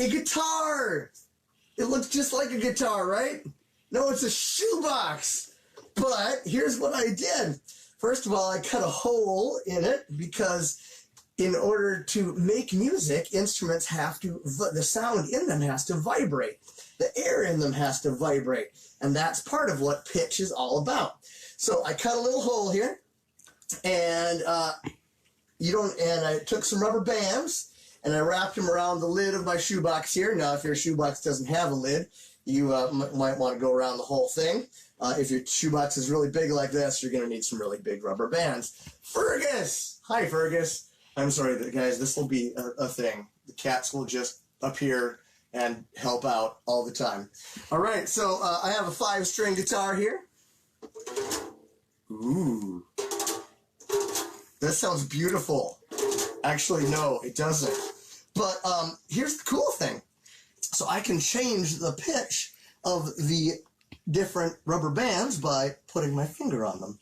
a guitar. It looks just like a guitar, right? No, it's a shoebox. But here's what I did. First of all, I cut a hole in it because in order to make music, instruments have to, the sound in them has to vibrate. The air in them has to vibrate. And that's part of what pitch is all about. So I cut a little hole here, and I took some rubber bands and I wrapped them around the lid of my shoebox here. Now, if your shoebox doesn't have a lid, you might want to go around the whole thing. If your shoebox is really big like this, you're going to need some really big rubber bands. Fergus! Hi, Fergus. I'm sorry, guys, this will be a thing. The cats will just appear and help out all the time. All right, so I have a 5-string guitar here. Ooh. That sounds beautiful. Actually, no, it doesn't. But here's the cool thing. So I can change the pitch of the different rubber bands by putting my finger on them.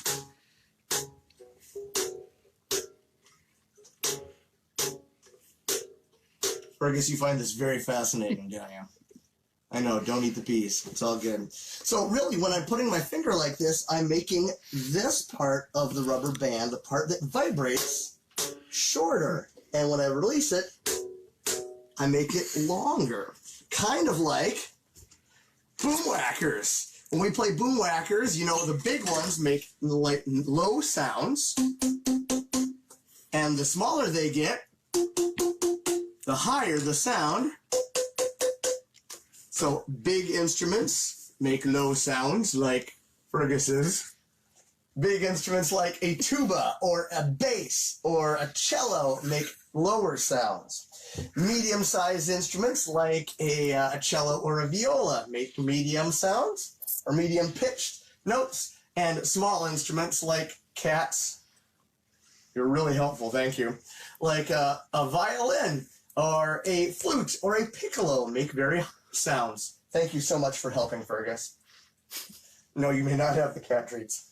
Fergus, you find this very fascinating, don't you? I know, don't eat the piece. It's all good. So really, when I'm putting my finger like this, I'm making this part of the rubber band, the part that vibrates, shorter. And when I release it, I make it longer. Kind of like boom whackers. When we play boom whackers, you know, the big ones make like low sounds. And the smaller they get, the higher the sound. So big instruments make low sounds like Fergus's. Big instruments like a tuba or a bass or a cello make lower sounds. Medium-sized instruments like a cello or a viola make medium sounds or medium-pitched notes. And small instruments like cats, you're really helpful, thank you, like a violin or a flute or a piccolo make very high sounds. Thank you so much for helping, Fergus. No, you may not have the cat treats.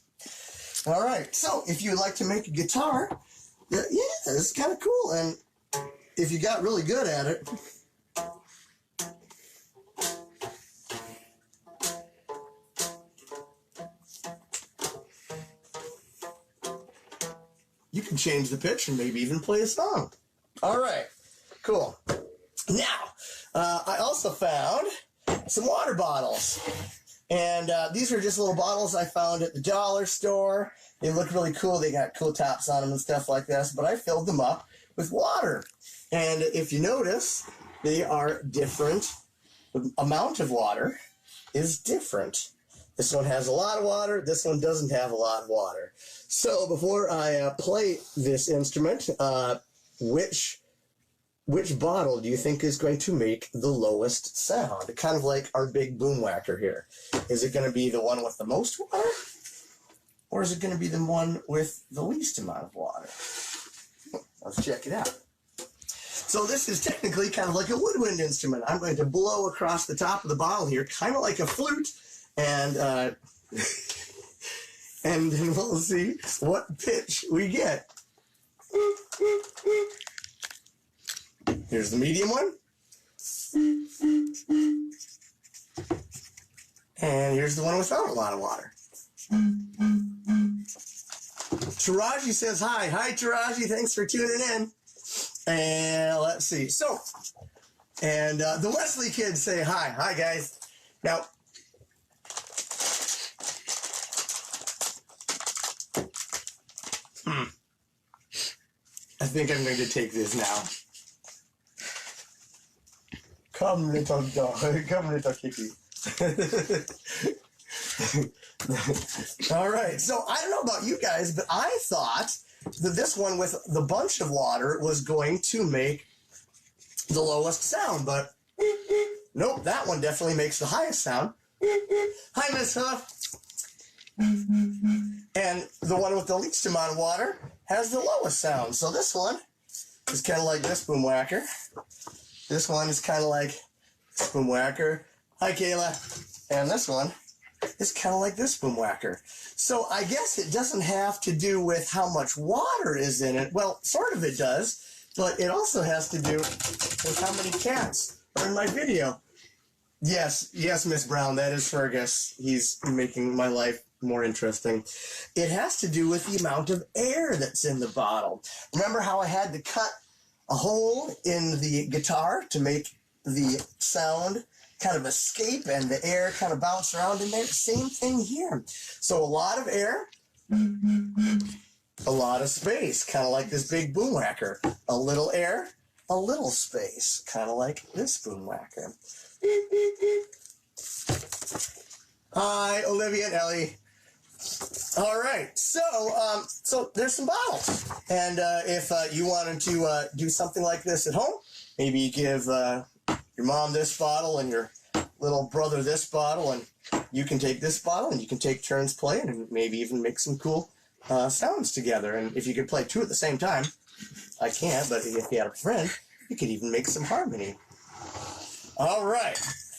All right, so if you'd like to make a guitar, yeah, it's kind of cool. And if you got really good at it, you can change the pitch and maybe even play a song. All right, cool. Now, I also found some water bottles. And these are just little bottles I found at the dollar store. They look really cool. They got cool tops on them and stuff like this. But I filled them up with water. And if you notice, they are different. The amount of water is different. This one has a lot of water. This one doesn't have a lot of water. So before I play this instrument, which bottle do you think is going to make the lowest sound? Kind of like our big boom whacker here. Is it going to be the one with the most water? Or is it going to be the one with the least amount of water? Let's check it out. So this is technically kind of like a woodwind instrument. I'm going to blow across the top of the bottle here, kind of like a flute, and and then we'll see what pitch we get. Here's the medium one. And here's the one without a lot of water. Taraji says hi. Hi, Taraji. Thanks for tuning in. And let's see. So, and the Wesley kids say hi. Hi, guys. Now, I think I'm going to take this now. Come, little dog. Come, little kitty. All right. So I don't know about you guys, but I thought that this one with the bunch of water was going to make the lowest sound, but nope, that one definitely makes the highest sound. Hi, Miss Huff. And the one with the least amount of water has the lowest sound. So this one is kind of like this boom whacker. This one is kind of like this boom whacker. Hi, Kayla. And this one is kind of like this boom whacker. So I guess it doesn't have to do with how much water is in it. Well, sort of it does, but it also has to do with how many cats or in my video. Yes, Miss Brown, that is Fergus. He's making my life more interesting. It has to do with the amount of air that's in the bottle. Remember how I had to cut a hole in the guitar to make the sound kind of escape and the air kind of bounce around in there? Same thing here. So a lot of air, a lot of space, kind of like this big boom whacker. A little air, a little space, kind of like this boom whacker. Hi, Olivia and Ellie. All right, so there's some bottles, and if you wanted to do something like this at home, maybe you give your mom this bottle and your little brother this bottle, and you can take this bottle and you can take turns playing and maybe even make some cool sounds together. And if you could play two at the same time, I can't, but if you had a friend, you could even make some harmony. All right,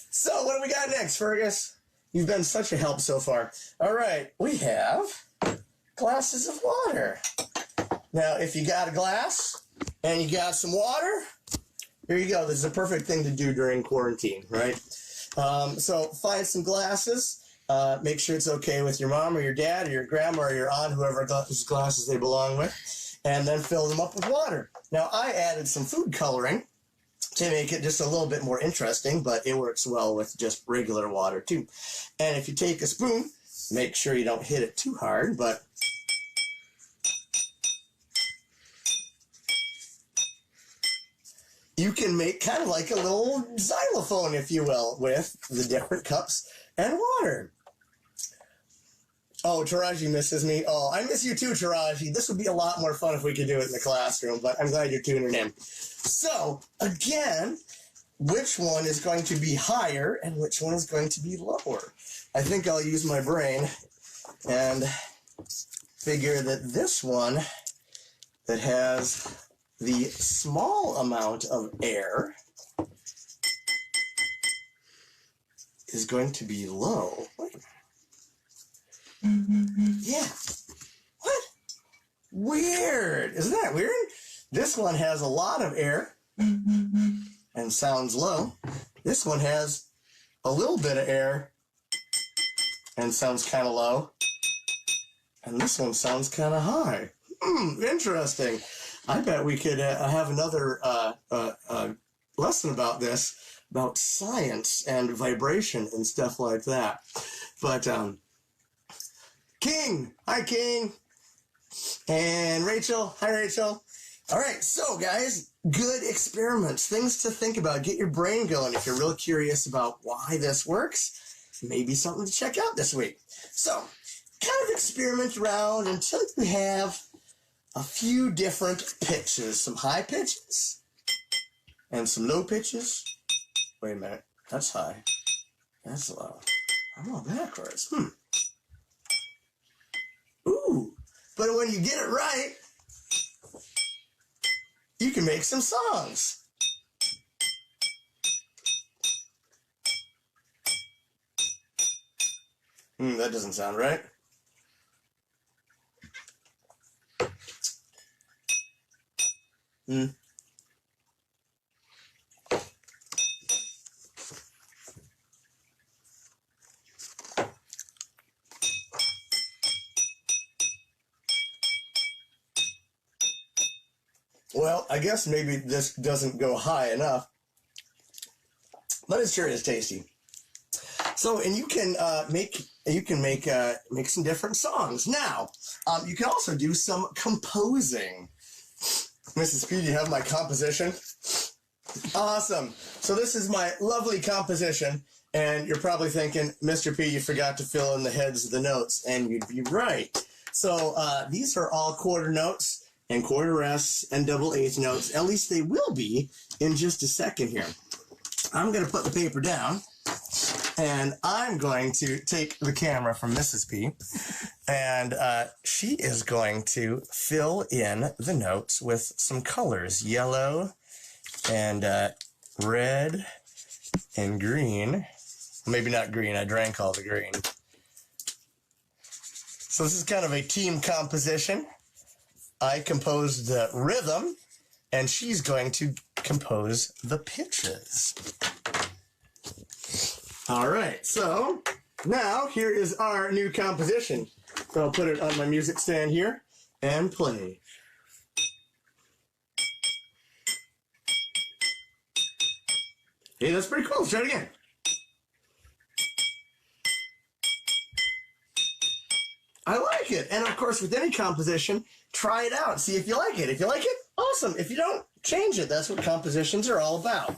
so what do we got next, Fergus? You've been such a help so far. All right, we have glasses of water. Now, if you got a glass and you got some water, here you go. This is a perfect thing to do during quarantine, right? So find some glasses. Make sure it's okay with your mom or your dad or your grandma or your aunt, whoever whose glasses they belong with, and then fill them up with water. Now, I added some food coloring to make it just a little bit more interesting, but it works well with just regular water too. And if you take a spoon, make sure you don't hit it too hard, but you can make kind of like a little xylophone, if you will, with the different cups and water. Oh, Taraji misses me. Oh, I miss you too, Taraji. This would be a lot more fun if we could do it in the classroom, but I'm glad you're tuning in. So, again, which one is going to be higher and which one is going to be lower? I think I'll use my brain and figure that this one that has the small amount of air is going to be low. Wait a minute. Yeah. What? Weird. Isn't that weird? This one has a lot of air and sounds low. This one has a little bit of air and sounds kind of low. And this one sounds kind of high. Interesting. I bet we could have another lesson about this, about science and vibration and stuff like that. But, King, hi King, and Rachel, hi Rachel. All right, so guys, good experiments, things to think about. Get your brain going if you're real curious about why this works. Maybe something to check out this week. So, kind of experiment around until you have a few different pitches, some high pitches and some low pitches. Wait a minute, that's high, that's low. I'm all backwards. Ooh, but when you get it right, you can make some songs. That doesn't sound right. Well, I guess maybe this doesn't go high enough, but it sure is tasty. So, and you can make some different songs. Now, you can also do some composing. Mrs. P, do you have my composition? Awesome. So this is my lovely composition, and you're probably thinking, Mr. P, you forgot to fill in the heads of the notes, and you'd be right. So these are all quarter notes and quarter rests and double eighth notes. At least they will be in just a second here. I'm going to put the paper down, and I'm going to take the camera from Mrs. P, and she is going to fill in the notes with some colors, yellow and red and green. Maybe not green, I drank all the green. So this is kind of a team composition. I composed the rhythm, and she's going to compose the pitches. All right, so now here is our new composition. So I'll put it on my music stand here and play. Hey, that's pretty cool. Let's try it again. I like it. And of course, with any composition, try it out. See if you like it. If you like it, awesome. If you don't, change it. That's what compositions are all about.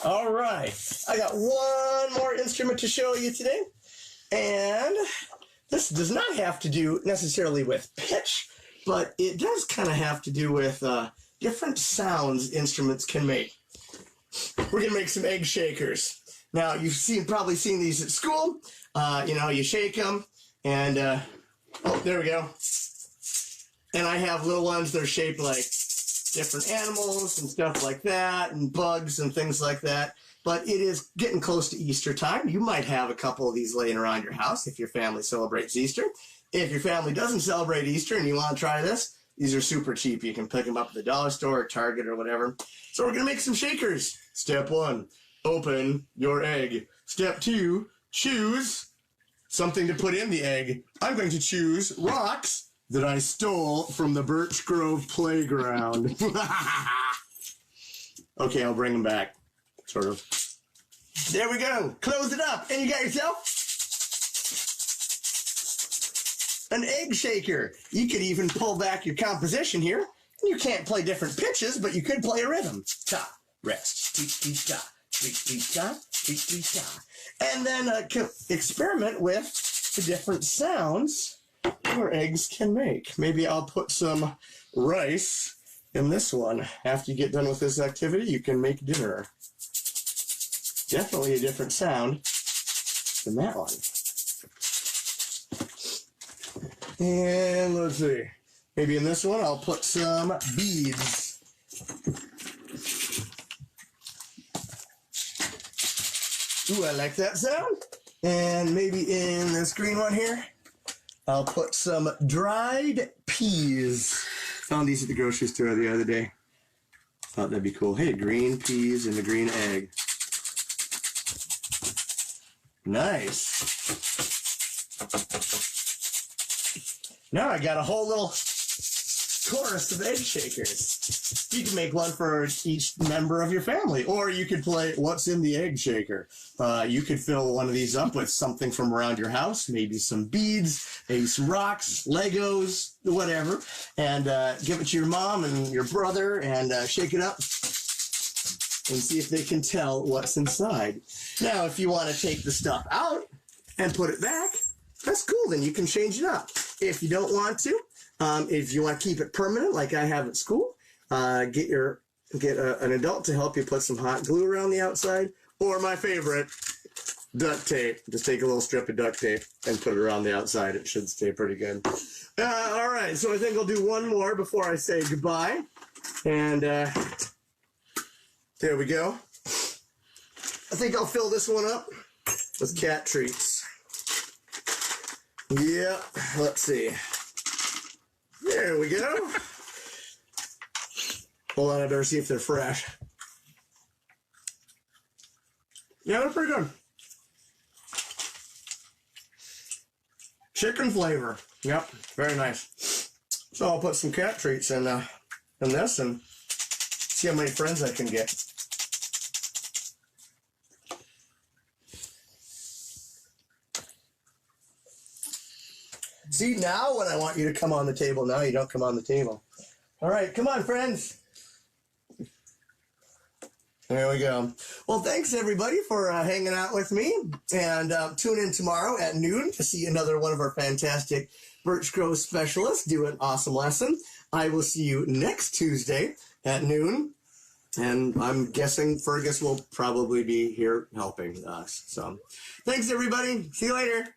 All right. I got one more instrument to show you today. And this does not have to do necessarily with pitch, but it does kind of have to do with different sounds instruments can make. We're going to make some egg shakers. Now, you've probably seen these at school. You shake them, and, oh, there we go. And I have little ones that are shaped like different animals and stuff like that, and bugs and things like that. But it is getting close to Easter time. You might have a couple of these laying around your house if your family celebrates Easter. If your family doesn't celebrate Easter and you want to try this, these are super cheap. You can pick them up at the dollar store or Target or whatever. So we're going to make some shakers. Step 1, open your egg. Step 2, choose something to put in the egg. I'm going to choose rocks that I stole from the Birch Grove playground. Okay, I'll bring them back. Sort of. There we go. Close it up. And you got yourself an egg shaker. You could even pull back your composition here. You can't play different pitches, but you could play a rhythm. Ta, rest, ti-ti-ta, ti-ti-ta, ti-ti-ta. And then experiment with the different sounds your eggs can make. Maybe I'll put some rice in this one. After you get done with this activity, you can make dinner. Definitely a different sound than that one. And let's see. Maybe in this one, I'll put some beads. Ooh, I like that sound. And maybe in this green one here, I'll put some dried peas. Found these at the grocery store the other day. Thought that'd be cool. Hey, green peas and a green egg. Nice. Now I got a whole little chorus of egg shakers. You can make one for each member of your family, or you could play What's in the Egg Shaker. You could fill one of these up with something from around your house, maybe some beads, maybe some rocks, Legos, whatever, and give it to your mom and your brother and shake it up and see if they can tell what's inside. Now, if you want to take the stuff out and put it back, that's cool. Then you can change it up. If you don't want to, if you want to keep it permanent, like I have at school, get an adult to help you put some hot glue around the outside, or my favorite, duct tape. Just take a little strip of duct tape and put it around the outside. It should stay pretty good. All right, so I think I'll do one more before I say goodbye. And there we go. I think I'll fill this one up with cat treats. Yeah, let's see. There we go. Hold on, I better see if they're fresh. Yeah, they're pretty good. Chicken flavor. Yep, very nice. So I'll put some cat treats in this and see how many friends I can get. See, now when I want you to come on the table, now you don't come on the table. All right, come on, friends. There we go. Well, thanks, everybody, for hanging out with me. And tune in tomorrow at noon to see another one of our fantastic Birch Grove specialists do an awesome lesson. I will see you next Tuesday at noon. And I'm guessing Fergus will probably be here helping us. So thanks, everybody. See you later.